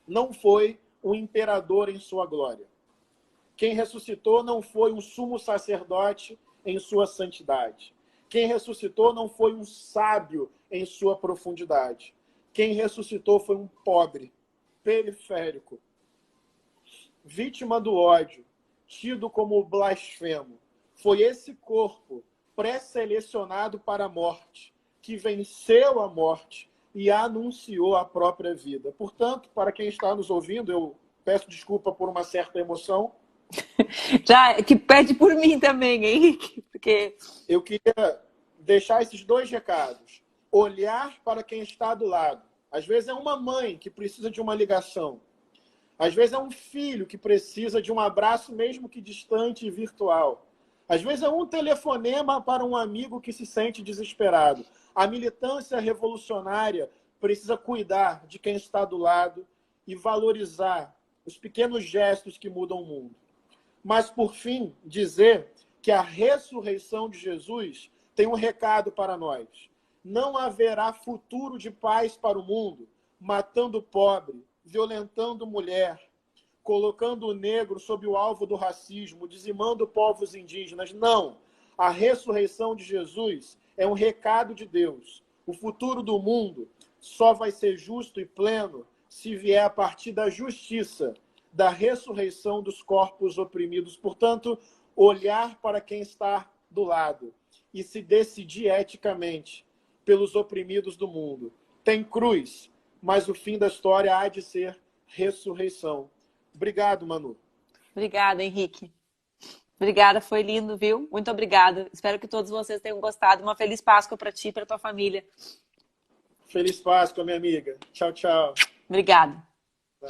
não foi um imperador em sua glória. Quem ressuscitou não foi um sumo sacerdote em sua santidade. Quem ressuscitou não foi um sábio em sua profundidade. Quem ressuscitou foi um pobre, periférico, vítima do ódio, tido como blasfemo. Foi esse corpo pré-selecionado para a morte, que venceu a morte e anunciou a própria vida. Portanto, para quem está nos ouvindo, eu peço desculpa por uma certa emoção. Já que pede por mim também, Henrique, porque eu queria deixar esses dois recados. Olhar para quem está do lado. Às vezes é uma mãe que precisa de uma ligação. Às vezes é um filho que precisa de um abraço, mesmo que distante e virtual. Às vezes é um telefonema para um amigo que se sente desesperado. A militância revolucionária precisa cuidar de quem está do lado e valorizar os pequenos gestos que mudam o mundo. Mas, por fim, dizer que a ressurreição de Jesus tem um recado para nós. Não haverá futuro de paz para o mundo, matando o pobre, violentando mulher, colocando o negro sob o alvo do racismo, dizimando povos indígenas. Não. A ressurreição de Jesus é um recado de Deus. O futuro do mundo só vai ser justo e pleno se vier a partir da justiça, da ressurreição dos corpos oprimidos. Portanto, olhar para quem está do lado e se decidir eticamente pelos oprimidos do mundo. Tem cruz, mas o fim da história há de ser ressurreição. Obrigado, Manu. Obrigada, Henrique. Obrigada, foi lindo, viu? Muito obrigada. Espero que todos vocês tenham gostado. Uma feliz Páscoa para ti e para tua família. Feliz Páscoa, minha amiga. Tchau, tchau. Obrigada. Tá.